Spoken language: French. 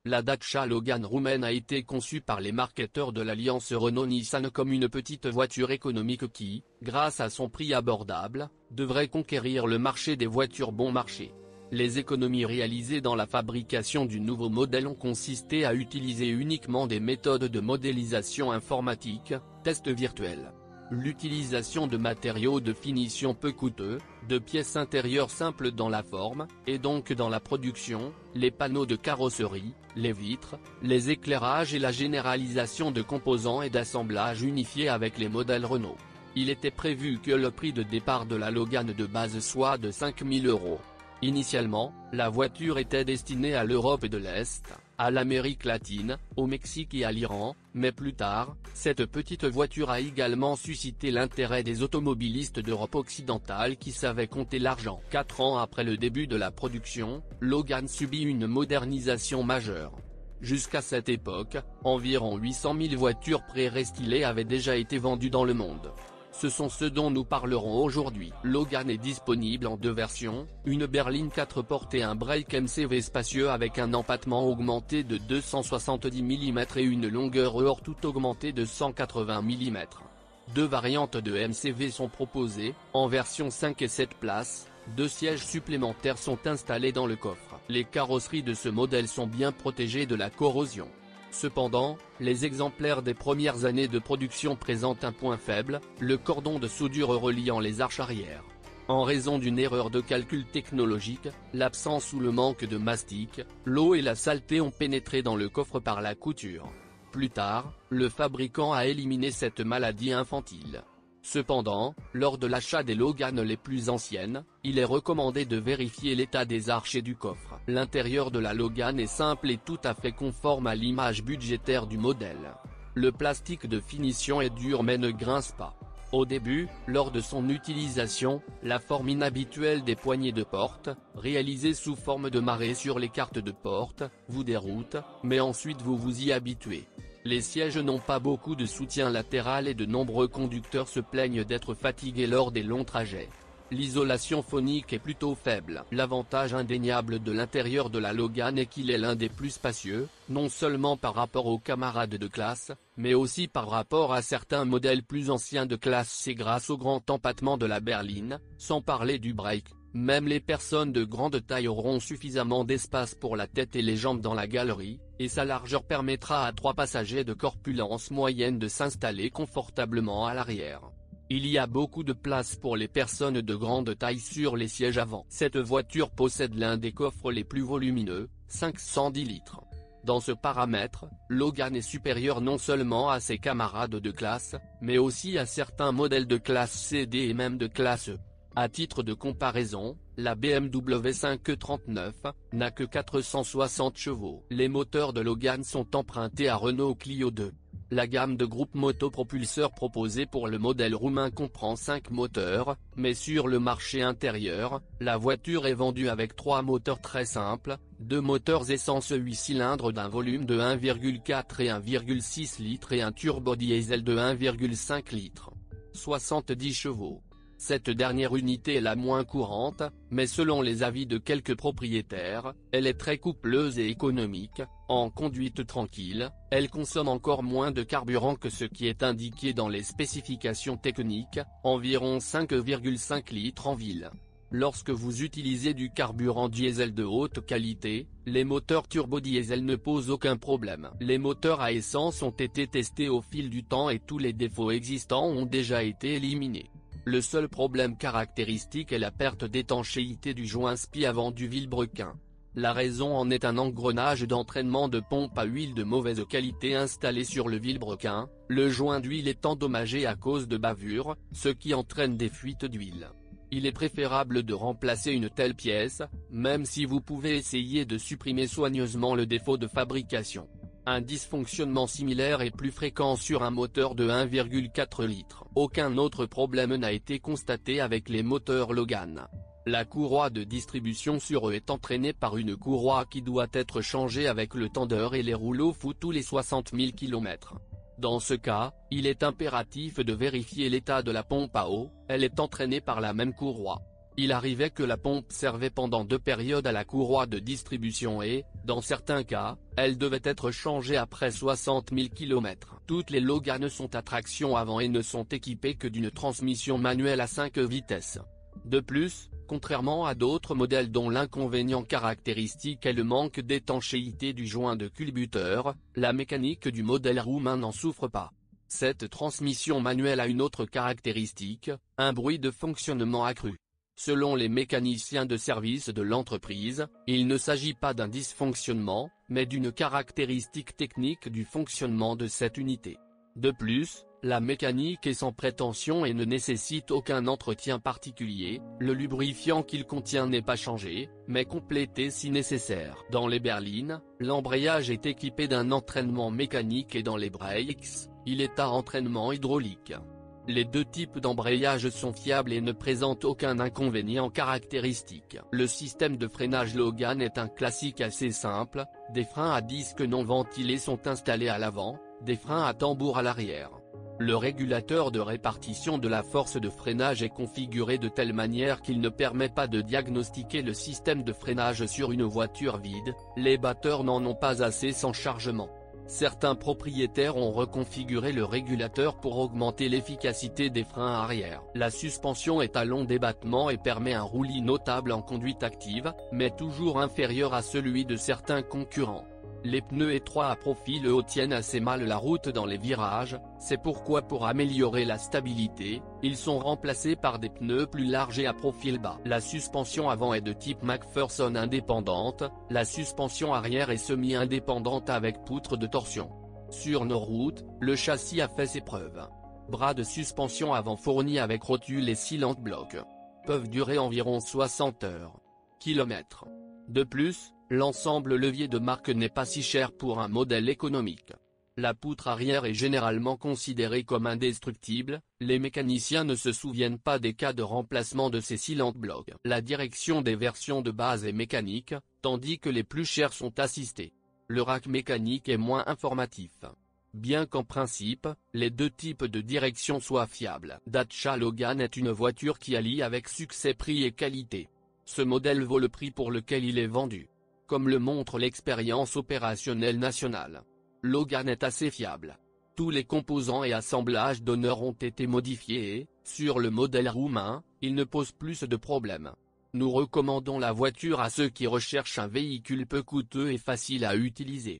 La Dacia Logan roumaine a été conçue par les marketeurs de l'alliance Renault-Nissan comme une petite voiture économique qui, grâce à son prix abordable, devrait conquérir le marché des voitures bon marché. Les économies réalisées dans la fabrication du nouveau modèle ont consisté à utiliser uniquement des méthodes de modélisation informatique, tests virtuels. L'utilisation de matériaux de finition peu coûteux, de pièces intérieures simples dans la forme, et donc dans la production, les panneaux de carrosserie, les vitres, les éclairages et la généralisation de composants et d'assemblages unifiés avec les modèles Renault. Il était prévu que le prix de départ de la Logan de base soit de 5 000 €. Initialement, la voiture était destinée à l'Europe de l'Est, à l'Amérique latine, au Mexique et à l'Iran, mais plus tard, cette petite voiture a également suscité l'intérêt des automobilistes d'Europe occidentale qui savaient compter l'argent. 4 ans après le début de la production, Logan subit une modernisation majeure. Jusqu'à cette époque, environ 800 000 voitures pré-restylées avaient déjà été vendues dans le monde. Ce sont ceux dont nous parlerons aujourd'hui. Logan est disponible en deux versions, une berline 4 portes et un break MCV spacieux avec un empattement augmenté de 270 mm et une longueur hors tout augmentée de 180 mm. Deux variantes de MCV sont proposées, en version 5 et 7 places, 2 sièges supplémentaires sont installés dans le coffre. Les carrosseries de ce modèle sont bien protégées de la corrosion. Cependant, les exemplaires des premières années de production présentent un point faible, le cordon de soudure reliant les arches arrière. En raison d'une erreur de calcul technologique, l'absence ou le manque de mastic, l'eau et la saleté ont pénétré dans le coffre par la couture. Plus tard, le fabricant a éliminé cette maladie infantile. Cependant, lors de l'achat des Logan les plus anciennes, il est recommandé de vérifier l'état des arches et du coffre. L'intérieur de la Logan est simple et tout à fait conforme à l'image budgétaire du modèle. Le plastique de finition est dur mais ne grince pas. Au début, lors de son utilisation, la forme inhabituelle des poignées de porte, réalisée sous forme de marée sur les cartes de porte, vous déroute, mais ensuite vous vous y habituez. Les sièges n'ont pas beaucoup de soutien latéral et de nombreux conducteurs se plaignent d'être fatigués lors des longs trajets. L'isolation phonique est plutôt faible. L'avantage indéniable de l'intérieur de la Logan est qu'il est l'un des plus spacieux, non seulement par rapport aux camarades de classe, mais aussi par rapport à certains modèles plus anciens de classe C grâce au grand empattement de la berline, sans parler du break. Même les personnes de grande taille auront suffisamment d'espace pour la tête et les jambes dans la galerie, et sa largeur permettra à 3 passagers de corpulence moyenne de s'installer confortablement à l'arrière. Il y a beaucoup de place pour les personnes de grande taille sur les sièges avant. Cette voiture possède l'un des coffres les plus volumineux, 510 litres. Dans ce paramètre, Logan est supérieur non seulement à ses camarades de classe, mais aussi à certains modèles de classe C, D et même de classe E. À titre de comparaison, la BMW 539 n'a que 460 chevaux. Les moteurs de Logan sont empruntés à Renault Clio 2. La gamme de groupe motopropulseur proposée pour le modèle roumain comprend 5 moteurs, mais sur le marché intérieur, la voiture est vendue avec 3 moteurs très simples, 2 moteurs essence 8 cylindres d'un volume de 1,4 et 1,6 litres et un turbo-diesel de 1,5 litres. 70 chevaux. Cette dernière unité est la moins courante, mais selon les avis de quelques propriétaires, elle est très coupleuse et économique. En conduite tranquille, elle consomme encore moins de carburant que ce qui est indiqué dans les spécifications techniques, environ 5,5 litres en ville. Lorsque vous utilisez du carburant diesel de haute qualité, les moteurs turbo-diesel ne posent aucun problème. Les moteurs à essence ont été testés au fil du temps et tous les défauts existants ont déjà été éliminés. Le seul problème caractéristique est la perte d'étanchéité du joint SPI avant du vilebrequin. La raison en est un engrenage d'entraînement de pompe à huile de mauvaise qualité installé sur le vilebrequin, le joint d'huile est endommagé à cause de bavures, ce qui entraîne des fuites d'huile. Il est préférable de remplacer une telle pièce, même si vous pouvez essayer de supprimer soigneusement le défaut de fabrication. Un dysfonctionnement similaire est plus fréquent sur un moteur de 1,4 litres. Aucun autre problème n'a été constaté avec les moteurs Logan. La courroie de distribution sur eux est entraînée par une courroie qui doit être changée avec le tendeur et les rouleaux fous tous les 60 000 km. Dans ce cas, il est impératif de vérifier l'état de la pompe à eau, elle est entraînée par la même courroie. Il arrivait que la pompe servait pendant 2 périodes à la courroie de distribution et, dans certains cas, elle devait être changée après 60 000 km. Toutes les Logan sont à traction avant et ne sont équipées que d'une transmission manuelle à 5 vitesses. De plus, contrairement à d'autres modèles dont l'inconvénient caractéristique est le manque d'étanchéité du joint de culbuteur, la mécanique du modèle roumain n'en souffre pas. Cette transmission manuelle a une autre caractéristique, un bruit de fonctionnement accru. Selon les mécaniciens de service de l'entreprise, il ne s'agit pas d'un dysfonctionnement, mais d'une caractéristique technique du fonctionnement de cette unité. De plus, la mécanique est sans prétention et ne nécessite aucun entretien particulier, le lubrifiant qu'il contient n'est pas changé, mais complété si nécessaire. Dans les berlines, l'embrayage est équipé d'un entraînement mécanique et dans les brakes, il est à entraînement hydraulique. Les 2 types d'embrayage sont fiables et ne présentent aucun inconvénient caractéristique. Le système de freinage Logan est un classique assez simple, des freins à disque non ventilés sont installés à l'avant, des freins à tambour à l'arrière. Le régulateur de répartition de la force de freinage est configuré de telle manière qu'il ne permet pas de diagnostiquer le système de freinage sur une voiture vide, les batteurs n'en ont pas assez sans chargement. Certains propriétaires ont reconfiguré le régulateur pour augmenter l'efficacité des freins arrière. La suspension est à long débattement et permet un roulis notable en conduite active, mais toujours inférieur à celui de certains concurrents. Les pneus étroits à profil haut tiennent assez mal la route dans les virages, c'est pourquoi pour améliorer la stabilité, ils sont remplacés par des pneus plus larges et à profil bas. La suspension avant est de type McPherson indépendante, la suspension arrière est semi-indépendante avec poutre de torsion. Sur nos routes, le châssis a fait ses preuves. Bras de suspension avant fournis avec rotule et cylindre bloc. Peuvent durer environ 60 heures. Kilomètres. De plus, l'ensemble levier de marque n'est pas si cher pour un modèle économique. La poutre arrière est généralement considérée comme indestructible, les mécaniciens ne se souviennent pas des cas de remplacement de ces cylindres blocs. La direction des versions de base est mécanique, tandis que les plus chères sont assistées. Le rack mécanique est moins informatif. Bien qu'en principe, les 2 types de direction soient fiables. Dacia Logan est une voiture qui allie avec succès prix et qualité. Ce modèle vaut le prix pour lequel il est vendu. Comme le montre l'expérience opérationnelle nationale. Logan est assez fiable. Tous les composants et assemblages d'honneur ont été modifiés et, sur le modèle roumain, il ne pose plus de problème. Nous recommandons la voiture à ceux qui recherchent un véhicule peu coûteux et facile à utiliser.